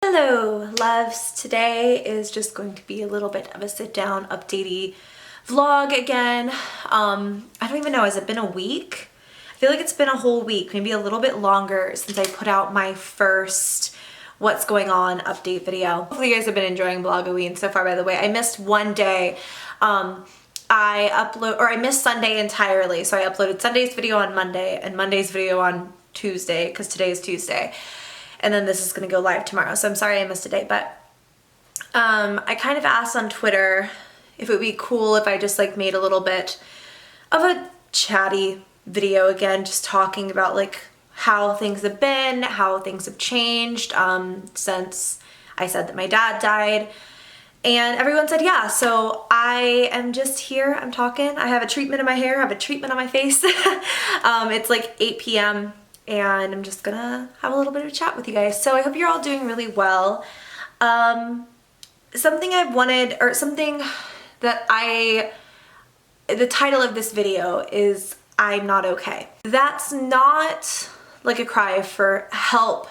Hello loves, today is just going to be a little bit of a sit down updatey vlog again. I don't even know, has it been a week? I feel like it's been a whole week, maybe a little bit longer since I put out my first what's going on update video. Hopefully you guys have been enjoying Vlogoween so far. By the way, I missed one day. I missed Sunday entirely, so I uploaded Sunday's video on Monday and Monday's video on Tuesday because today is Tuesday. And then this is gonna go live tomorrow, so I'm sorry I missed a day, but I kind of asked on Twitter if it would be cool if I just like made a little bit of a chatty video again, just talking about like how things have been, how things have changed since I said that my dad died. And everyone said yeah, so I am just here, I'm talking. I have a treatment in my hair, I have a treatment on my face. It's like 8 p.m. and I'm just gonna have a little bit of a chat with you guys. So I hope you're all doing really well. Something I've wanted, or something that the title of this video is I'm Not Okay. That's not like a cry for help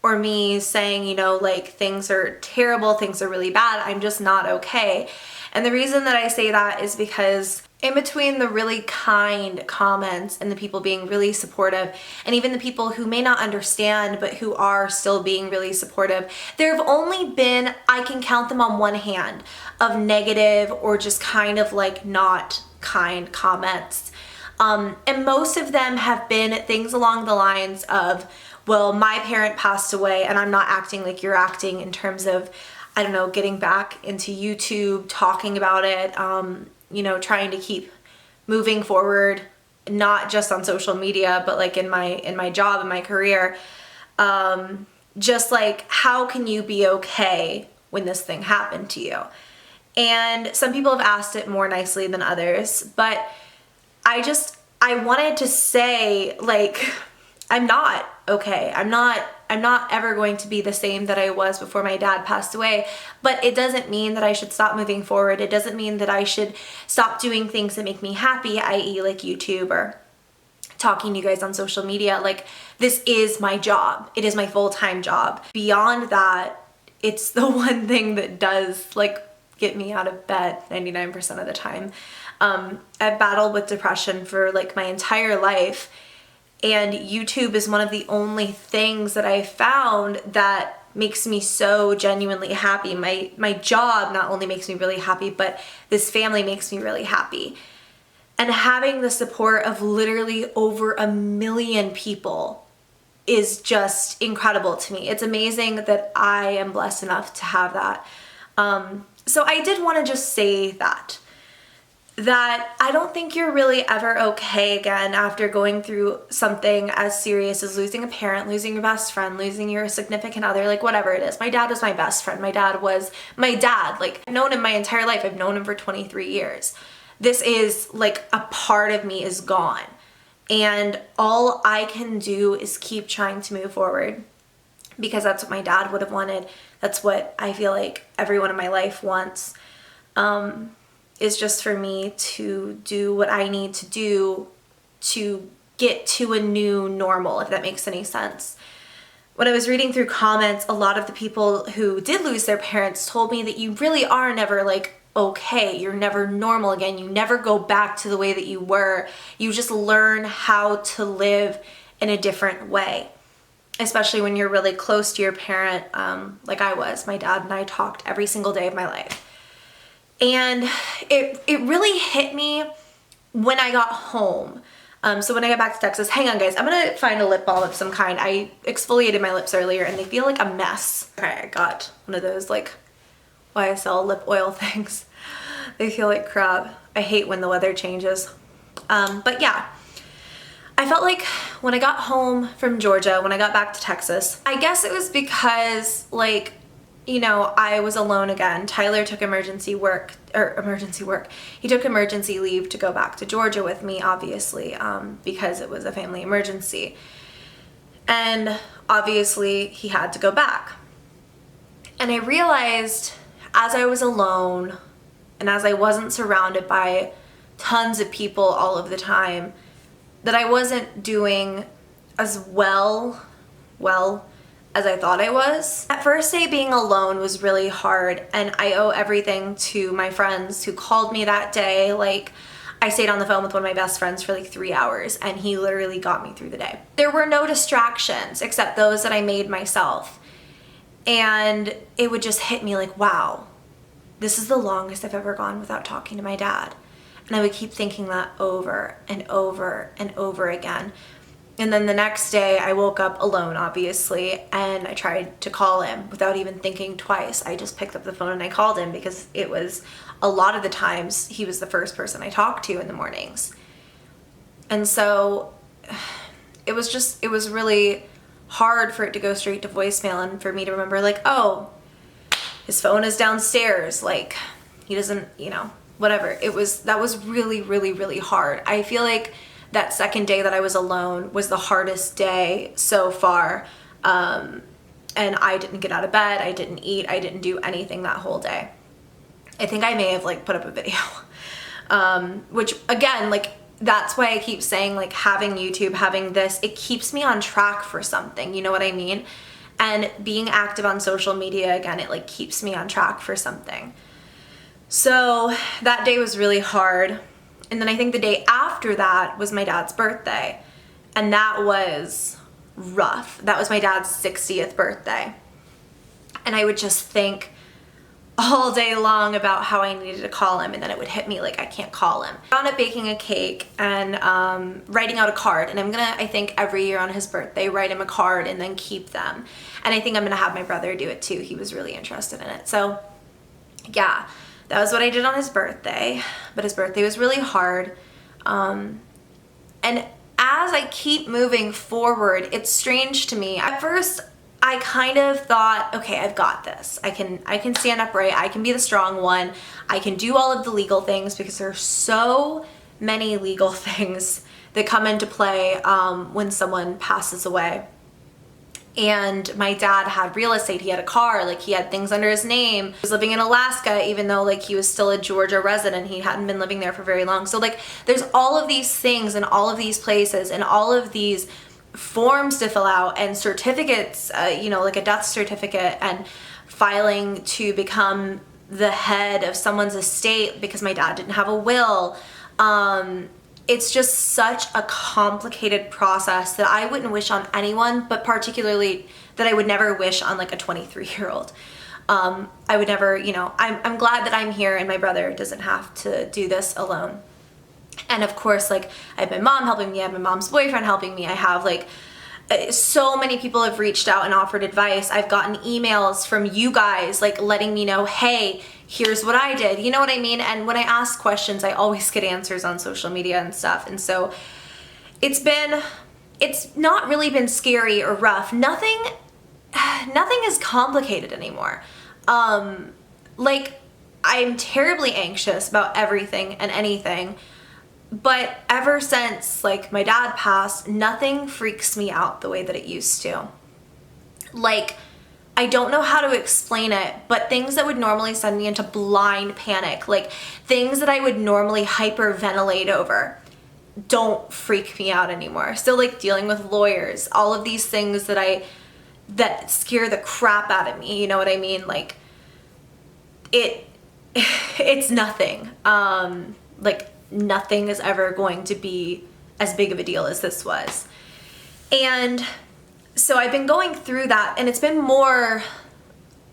or me saying, you know, like things are terrible, things are really bad, I'm just not okay. And the reason that I say that is because in between the really kind comments and the people being really supportive, and even the people who may not understand but who are still being really supportive, there have only been, I can count them on one hand, of negative or just kind of like not kind comments. And most of them have been things along the lines of, well, my parent passed away and I'm not acting like you're acting, in terms of, I don't know, getting back into YouTube, talking about it, you know, trying to keep moving forward, not just on social media, but like in my job, in my career. Just like, how can you be okay when this thing happened to you? And some people have asked it more nicely than others, but I wanted to say, like, I'm not okay. I'm not ever going to be the same that I was before my dad passed away, but it doesn't mean that I should stop moving forward. It doesn't mean that I should stop doing things that make me happy, i.e. like YouTube or talking to you guys on social media. Like, this is my job. It is my full-time job. Beyond that, it's the one thing that does like get me out of bed 99% of the time. I've battled with depression for like my entire life, and YouTube is one of the only things that I found that makes me so genuinely happy. My job not only makes me really happy, but this family makes me really happy. And having the support of literally over 1 million people is just incredible to me. It's amazing that I am blessed enough to have that. So I did want to just say that I don't think you're really ever okay again after going through something as serious as losing a parent, losing your best friend, losing your significant other, like whatever it is. My dad was my best friend. My dad was my dad. Like, I've known him my entire life. I've known him for 23 years. This is like a part of me is gone. And all I can do is keep trying to move forward, because that's what my dad would have wanted. That's what I feel like everyone in my life wants. Is just for me to do what I need to do to get to a new normal, if that makes any sense. When I was reading through comments, a lot of the people who did lose their parents told me that you really are never like okay, you're never normal again, you never go back to the way that you were, you just learn how to live in a different way. Especially when you're really close to your parent, like I was. My dad and I talked every single day of my life. And it really hit me when I got home. So when I got back to Texas, hang on guys, I'm gonna find a lip balm of some kind. I exfoliated my lips earlier and they feel like a mess. Okay, I got one of those like YSL lip oil things. They feel like crap. I hate when the weather changes. But yeah, I felt like when I got home from Georgia, when I got back to Texas, I guess it was because like, you know, I was alone again. Tyler took emergency work. He took emergency leave to go back to Georgia with me, obviously, because it was a family emergency. And obviously he had to go back. And I realized as I was alone and as I wasn't surrounded by tons of people all of the time, that I wasn't doing as well as I thought I was. That first day being alone was really hard, and I owe everything to my friends who called me that day. Like, I stayed on the phone with one of my best friends for like 3 hours, and he literally got me through the day. There were no distractions except those that I made myself. And it would just hit me like, wow, this is the longest I've ever gone without talking to my dad. And I would keep thinking that over and over and over again. And then the next day I woke up alone, obviously, and I tried to call him without even thinking twice. I just picked up the phone and I called him because it was a lot of the times he was the first person I talked to in the mornings. And so it was really hard for it to go straight to voicemail and for me to remember like, oh, his phone is downstairs, like he doesn't, you know, whatever. That was really, really, really hard. I feel like that second day that I was alone was the hardest day so far. And I didn't get out of bed, I didn't eat, I didn't do anything that whole day. I think I may have like put up a video, which again, like, that's why I keep saying like having YouTube, having this, it keeps me on track for something, you know what I mean? And being active on social media, again, it like keeps me on track for something. So that day was really hard. And then I think the day after that was my dad's birthday. And that was rough. That was my dad's 60th birthday. And I would just think all day long about how I needed to call him, and then it would hit me like I can't call him. I wound up baking a cake and writing out a card, and I'm gonna, I think every year on his birthday, write him a card and then keep them. And I think I'm gonna have my brother do it too. He was really interested in it. So yeah, that was what I did on his birthday, but his birthday was really hard. And as I keep moving forward, it's strange to me. At first, I kind of thought, okay, I've got this. I can stand upright. I can be the strong one. I can do all of the legal things, because there are so many legal things that come into play when someone passes away. And my dad had real estate. He had a car, like he had things under his name. He was living in Alaska, even though like he was still a Georgia resident. He hadn't been living there for very long. So like there's all of these things and all of these places and all of these forms to fill out and certificates, you know, like a death certificate and filing to become the head of someone's estate because my dad didn't have a will. It's just such a complicated process that I wouldn't wish on anyone, but particularly that I would never wish on like a 23-year-old. I would never, you know, I'm glad that I'm here and my brother doesn't have to do this alone. And of course, like I have my mom helping me, I have my mom's boyfriend helping me, I have like so many people have reached out and offered advice. I've gotten emails from you guys like letting me know, hey, here's what I did. You know what I mean? And when I ask questions, I always get answers on social media and stuff. And so it's not really been scary or rough. Nothing is complicated anymore. Like I'm terribly anxious about everything and anything. But ever since like my dad passed, nothing freaks me out the way that it used to. Like, I don't know how to explain it, but things that would normally send me into blind panic, like things that I would normally hyperventilate over, don't freak me out anymore. So like dealing with lawyers, all of these things that scare the crap out of me, you know what I mean? Like it's nothing. Like nothing is ever going to be as big of a deal as this was. And so I've been going through that, and it's been more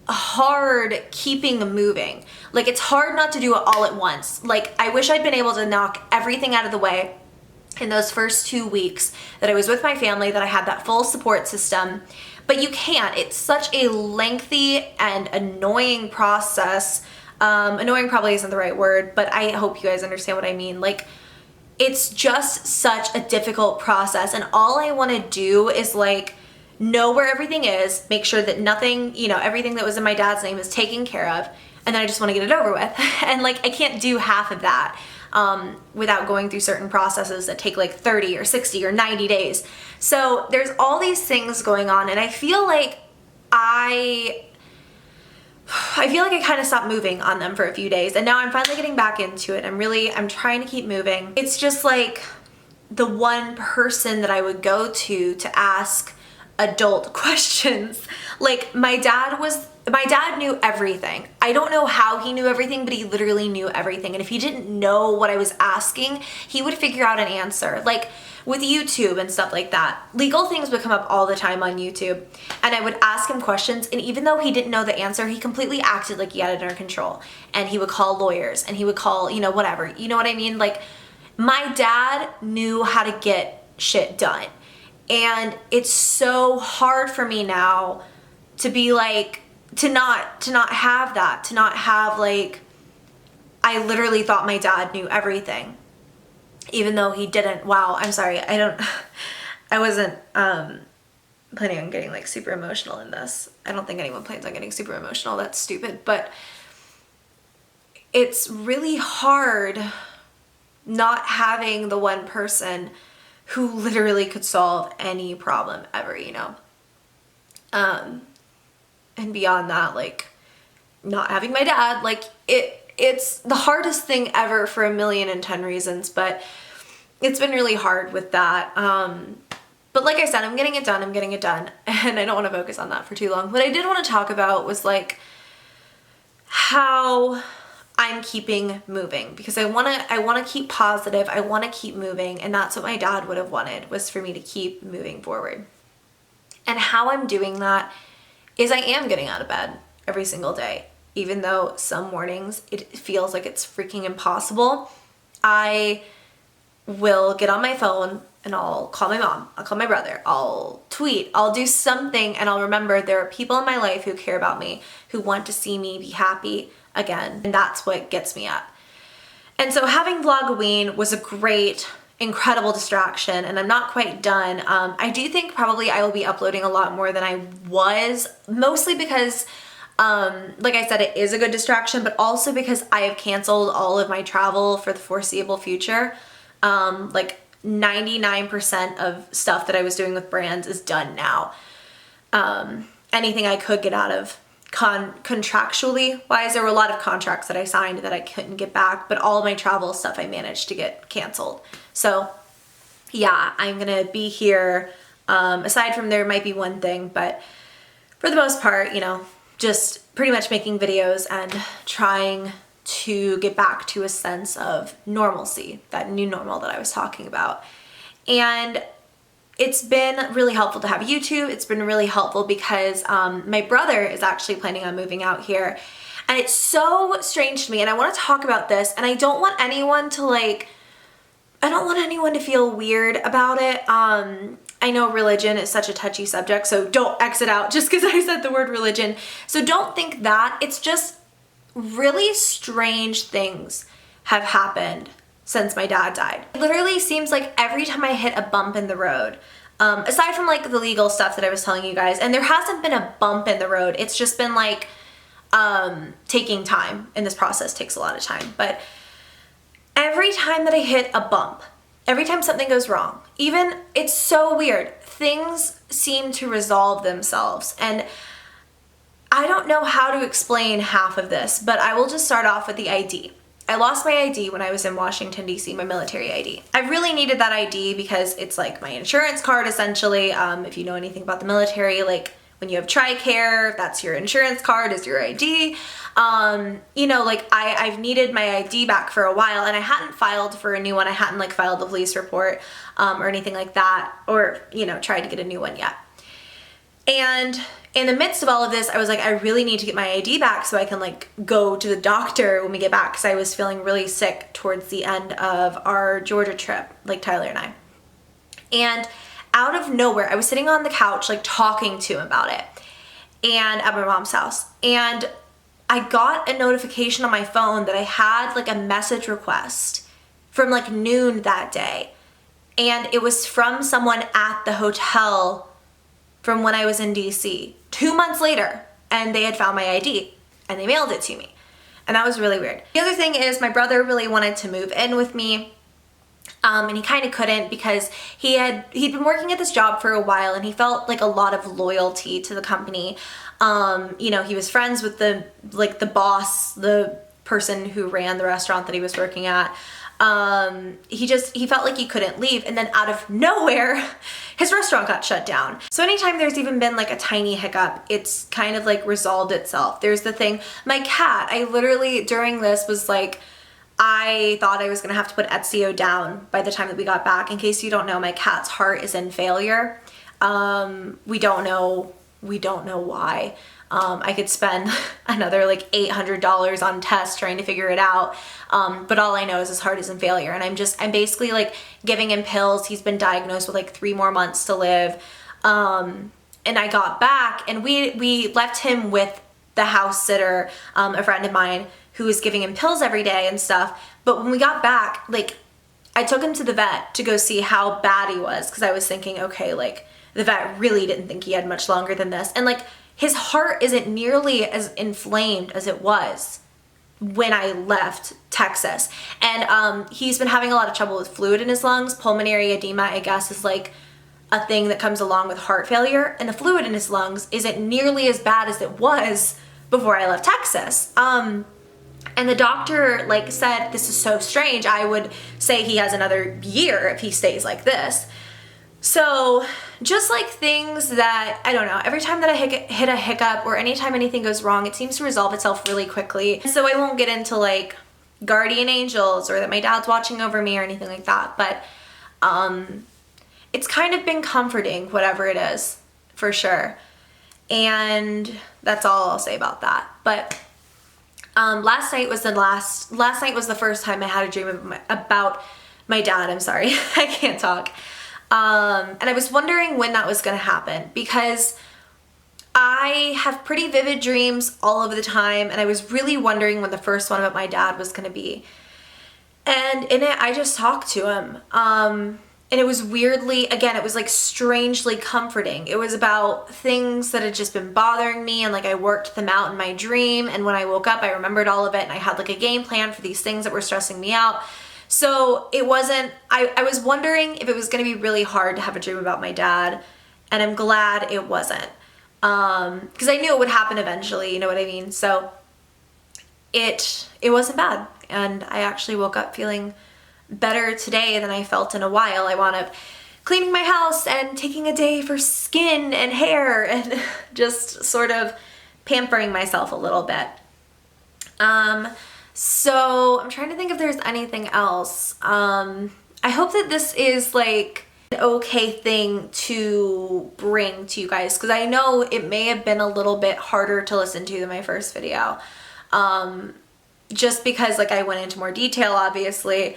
hard keeping moving. Like it's hard not to do it all at once. Like I wish I'd been able to knock everything out of the way in those first 2 weeks that I was with my family, that I had that full support system, but you can't. It's such a lengthy and annoying process. Annoying probably isn't the right word, but I hope you guys understand what I mean. Like, it's just such a difficult process, and all I want to do is like know where everything is, make sure that nothing, you know, everything that was in my dad's name is taken care of, and then I just want to get it over with. And like I can't do half of that without going through certain processes that take like 30 or 60 or 90 days. So there's all these things going on, and I feel like I kind of stopped moving on them for a few days, and now I'm finally getting back into it. I'm trying to keep moving. It's just like the one person that I would go to ask adult questions. Like my dad knew everything. I don't know how he knew everything, but he literally knew everything. And if he didn't know what I was asking, he would figure out an answer. Like with YouTube and stuff like that. Legal things would come up all the time on YouTube, and I would ask him questions, and even though he didn't know the answer, he completely acted like he had it under control. And he would call lawyers, and he would call, you know, whatever. You know what I mean? Like my dad knew how to get shit done. And it's so hard for me now to be like, to not have that, to not have like, I literally thought my dad knew everything, even though he didn't. Wow, I'm sorry. I wasn't planning on getting like super emotional in this. I don't think anyone plans on getting super emotional. That's stupid. But it's really hard not having the one person who literally could solve any problem ever, you know? And beyond that, like not having my dad, like it's the hardest thing ever for 1,000,010 reasons, but it's been really hard with that. But like I said, I'm getting it done, and I don't want to focus on that for too long. What I did want to talk about was like how I'm keeping moving, because I want to keep positive. I want to keep moving, and that's what my dad would have wanted, was for me to keep moving forward. And how I'm doing that is I am getting out of bed every single day, even though some mornings it feels like it's freaking impossible. I will get on my phone and I'll call my mom, I'll call my brother, I'll tweet, I'll do something, and I'll remember there are people in my life who care about me, who want to see me be happy again, and that's what gets me up. And so having Vlogoween was a great, incredible distraction, and I'm not quite done. I do think probably I will be uploading a lot more than I was, mostly because like I said, it is a good distraction, but also because I have canceled all of my travel for the foreseeable future. Like 99% of stuff that I was doing with brands is done now. Anything I could get out of contractually wise, there were a lot of contracts that I signed that I couldn't get back, but all of my travel stuff I managed to get canceled. So yeah, I'm gonna be here, aside from there might be one thing, but for the most part, you know, just pretty much making videos and trying to get back to a sense of normalcy, that new normal that I was talking about. And it's been really helpful to have YouTube. It's been really helpful because my brother is actually planning on moving out here. And it's so strange to me, and I want to talk about this, and I don't want anyone to feel weird about it. I know religion is such a touchy subject, so don't exit out just because I said the word religion. So don't think that. It's just really strange things have happened since my dad died. It literally seems like every time I hit a bump in the road, aside from like the legal stuff that I was telling you guys, and there hasn't been a bump in the road, it's just been like taking time, and this process takes a lot of time. But every time that I hit a bump, every time something goes wrong, even, it's so weird, things seem to resolve themselves. And I don't know how to explain half of this, but I will just start off with the ID. I lost my ID when I was in Washington, D.C., my military ID. I really needed that ID because it's like my insurance card, essentially. If you know anything about the military, like when you have TRICARE, that's your insurance card, is your ID. You know, like I've needed my ID back for a while, and I hadn't filed for a new one. I hadn't like filed a police report or anything like that, or, you know, tried to get a new one yet. And in the midst of all of this, I was like, I really need to get my ID back so I can like go to the doctor when we get back, because I was feeling really sick towards the end of our Georgia trip, like Tyler and I. And out of nowhere, I was sitting on the couch like talking to him about it, and at my mom's house, and I got a notification on my phone that I had like a message request from like noon that day, and it was from someone at the hotel from when I was in DC 2 months later, and they had found my ID and they mailed it to me. And that was really weird. The other thing is my brother really wanted to move in with me, and he kind of couldn't because he'd been working at this job for a while, and he felt like a lot of loyalty to the company. You know, he was friends with the boss, the person who ran the restaurant that he was working at. He felt like he couldn't leave, and then out of nowhere, his restaurant got shut down. So anytime there's even been like a tiny hiccup, it's kind of like resolved itself. There's the thing, my cat, I literally during this was like, I thought I was gonna have to put Ezio down by the time that we got back. In case you don't know, my cat's heart is in failure. We don't know why. I could spend another like $800 on tests trying to figure it out. But all I know is his heart is in failure, and I'm basically like giving him pills. He's been diagnosed with like 3 more months to live. And I got back and we left him with the house sitter, a friend of mine who was giving him pills every day and stuff. But when we got back, like I took him to the vet to go see how bad he was, because I was thinking, okay, like the vet really didn't think he had much longer than this. And like his heart isn't nearly as inflamed as it was when I left Texas. And he's been having a lot of trouble with fluid in his lungs. Pulmonary edema, I guess, is like a thing that comes along with heart failure. And the fluid in his lungs isn't nearly as bad as it was before I left Texas. And the doctor like said, this is so strange. I would say he has another year if he stays like this. So just like things that, I don't know, every time that I hit a hiccup or anytime anything goes wrong, it seems to resolve itself really quickly. So I won't get into like guardian angels or that my dad's watching over me or anything like that. But it's kind of been comforting, whatever it is, for sure. And that's all I'll say about that. But last night was the first time I had a dream about my dad. I'm sorry, I can't talk. And I was wondering when that was going to happen, because I have pretty vivid dreams all of the time, and I was really wondering when the first one about my dad was going to be. And in it, I just talked to him. And it was weirdly, again, it was like strangely comforting. It was about things that had just been bothering me, and like I worked them out in my dream, and when I woke up I remembered all of it, and I had like a game plan for these things that were stressing me out. So it wasn't, I was wondering if it was going to be really hard to have a dream about my dad, and I'm glad it wasn't. Because I knew it would happen eventually, you know what I mean? So it wasn't bad, and I actually woke up feeling better today than I felt in a while. I wound up cleaning my house and taking a day for skin and hair and just sort of pampering myself a little bit. So I'm trying to think if there's anything else. I hope that this is like an okay thing to bring to you guys, because I know it may have been a little bit harder to listen to than my first video. Just because like I went into more detail, obviously.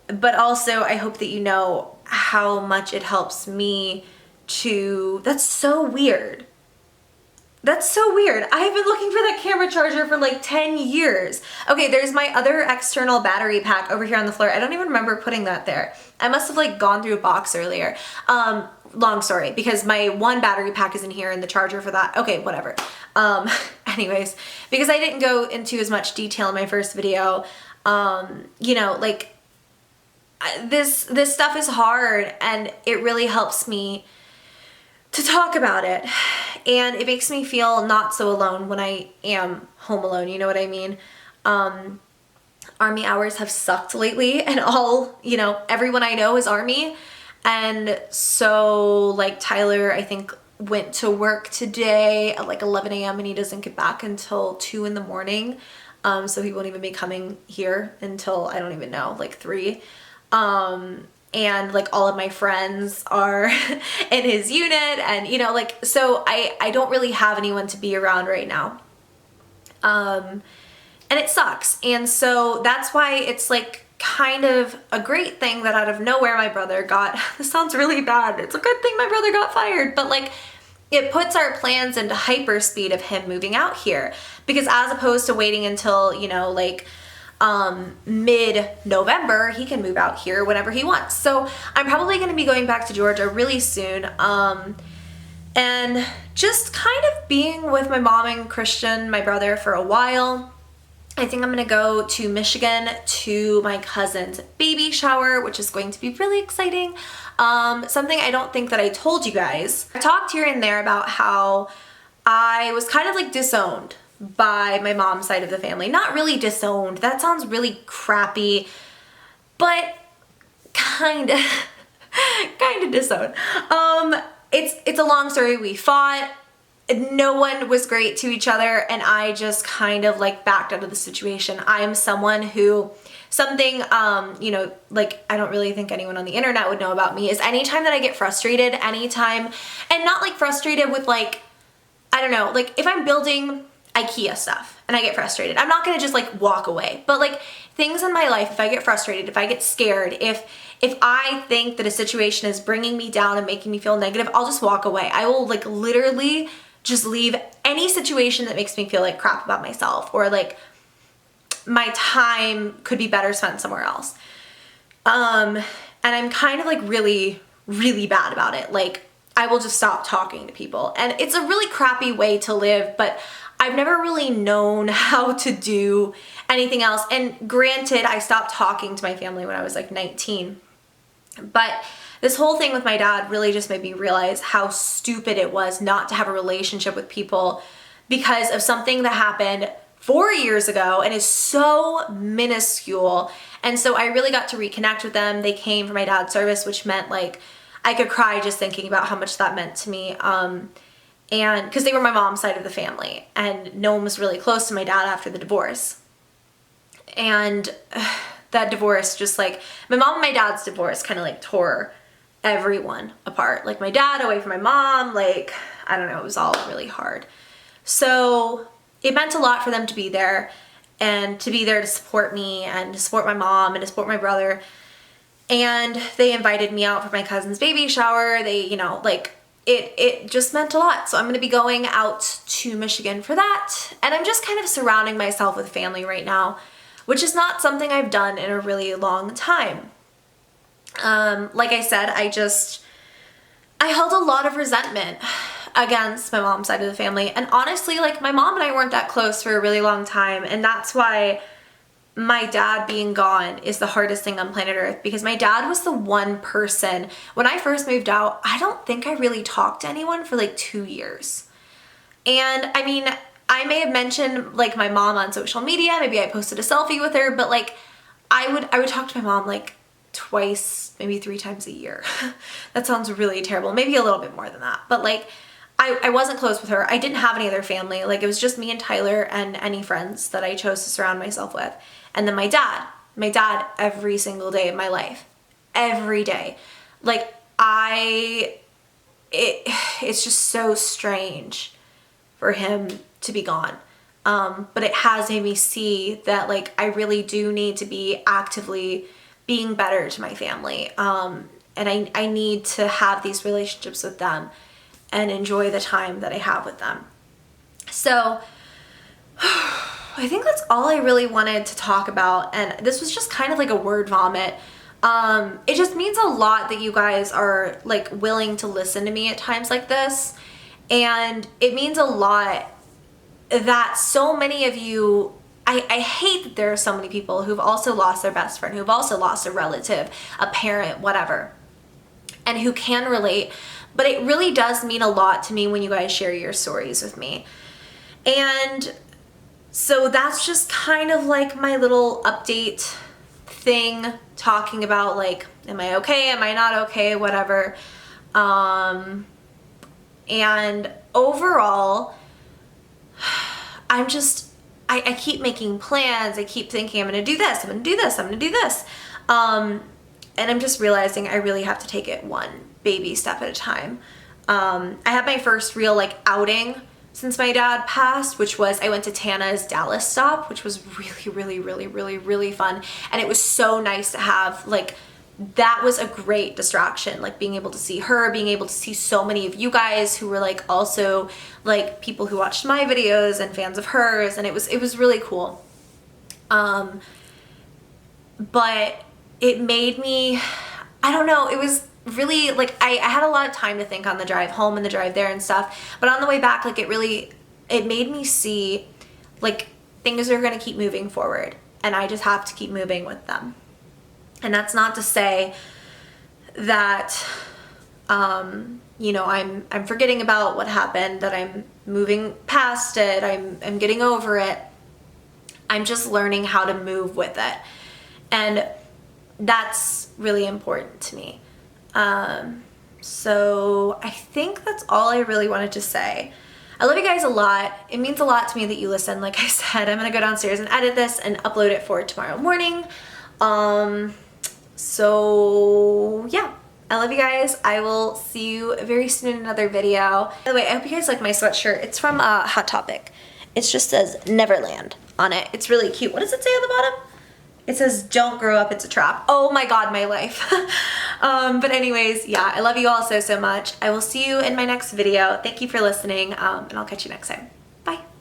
But also, I hope that you know how much it helps me to... That's so weird. That's so weird. I have been looking for that camera charger for like 10 years. Okay, there's my other external battery pack over here on the floor. I don't even remember putting that there. I must have like gone through a box earlier. Long story, because my one battery pack is in here and the charger for that. Okay, whatever. Anyways, because I didn't go into as much detail in my first video, you know, like... This stuff is hard, and it really helps me to talk about it, and it makes me feel not so alone when I am home alone, you know what I mean? Army hours have sucked lately, and everyone I know is Army, and so like Tyler, I think, went to work today at like 11 a.m. and he doesn't get back until 2 in the morning, so he won't even be coming here until, I don't even know, like 3. And like all of my friends are in his unit, and like, so I don't really have anyone to be around right now. And it sucks. And so that's why it's like kind of a great thing that out of nowhere my brother got, this sounds really bad, it's a good thing my brother got fired, but like it puts our plans into hyperspeed of him moving out here, because as opposed to waiting until, like mid-November, he can move out here whenever he wants. So I'm probably going to be going back to Georgia really soon, and just kind of being with my mom and Christian, my brother, for a while. I think I'm going to go to Michigan to my cousin's baby shower, which is going to be really exciting. Something I don't think that I told you guys. I talked here and there about how I was kind of like disowned by my mom's side of the family. Not really disowned, that sounds really crappy. but kind of disown. It's a long story. We fought. No one was great to each other, and I just kind of like backed out of the situation. I'm someone who, like I don't really think anyone on the internet would know about me, is anytime that I get frustrated, and not like frustrated with like, I don't know, like if I'm building IKEA stuff and I get frustrated, I'm not gonna just like walk away. But like things in my life, if I get frustrated, if I get scared, if I think that a situation is bringing me down and making me feel negative, I'll just walk away. I will like literally just leave any situation that makes me feel like crap about myself, or like my time could be better spent somewhere else. And I'm kind of like really, really bad about it. Like I will just stop talking to people, and it's a really crappy way to live, but I've never really known how to do anything else. And granted, I stopped talking to my family when I was like 19, but this whole thing with my dad really just made me realize how stupid it was not to have a relationship with people because of something that happened 4 years ago and is so minuscule. And so I really got to reconnect with them. They came for my dad's service, which meant like I could cry just thinking about how much that meant to me. And because they were my mom's side of the family, and no one was really close to my dad after the divorce. And that divorce, just like my mom and my dad's divorce, kind of like tore everyone apart. Like my dad away from my mom, like I don't know, it was all really hard. So it meant a lot for them to be there, and to be there to support me and to support my mom and to support my brother. And they invited me out for my cousin's baby shower. They, you know, like it just meant a lot. So I'm going to be going out to Michigan for that. And I'm just kind of surrounding myself with family right now, which is not something I've done in a really long time. Like I said, I held a lot of resentment against my mom's side of the family. And honestly, like my mom and I weren't that close for a really long time. And that's why my dad being gone is the hardest thing on planet Earth, because my dad was the one person, when I first moved out, I don't think I really talked to anyone for like 2 years. And I mean, I may have mentioned like my mom on social media, maybe I posted a selfie with her, but like I would talk to my mom like twice, maybe 3 times a year. That sounds really terrible. Maybe a little bit more than that. But like I wasn't close with her. I didn't have any other family. Like it was just me and Tyler and any friends that I chose to surround myself with. And then my dad every single day of my life, every day. Like it's just so strange for him to be gone. But it has made me see that like I really do need to be actively being better to my family. And I need to have these relationships with them and enjoy the time that I have with them. So I think that's all I really wanted to talk about. And this was just kind of like a word vomit. It just means a lot that you guys are like willing to listen to me at times like this. And it means a lot that so many of you, I hate that there are so many people who've also lost their best friend, who've also lost a relative, a parent, whatever, and who can relate. But it really does mean a lot to me when you guys share your stories with me. And so that's just kind of like my little update thing, talking about like, am I okay? Am I not okay? Whatever. And overall, I keep making plans. I keep thinking I'm going to do this. I'm going to do this. I'm going to do this. And I'm just realizing I really have to take it one baby step at a time. I had my first real like outing since my dad passed, which was I went to Tana's Dallas stop, which was really fun. And it was so nice to have like, that was a great distraction, like being able to see her, being able to see so many of you guys who were like also like people who watched my videos and fans of hers, and it was really cool. But it made me, I don't know, it was really like I had a lot of time to think on the drive home and the drive there and stuff, but on the way back, like it made me see like things are going to keep moving forward, and I just have to keep moving with them. And that's not to say that you know, I'm forgetting about what happened, that I'm moving past it, I'm getting over it. I'm just learning how to move with it. And that's really important to me. So I think that's all I really wanted to say. I love you guys a lot. It means a lot to me that you listen. Like I said, I'm gonna go downstairs and edit this and upload it for tomorrow morning. So yeah, I love you guys. I will see you very soon in another video. By the way, I hope you guys like my sweatshirt. It's from Hot Topic. It just says Neverland on it. It's really cute. What does it say on the bottom? It says, don't grow up, it's a trap. Oh my God, my life. But anyways, yeah, I love you all so, so much. I will see you in my next video. Thank you for listening, and I'll catch you next time. Bye.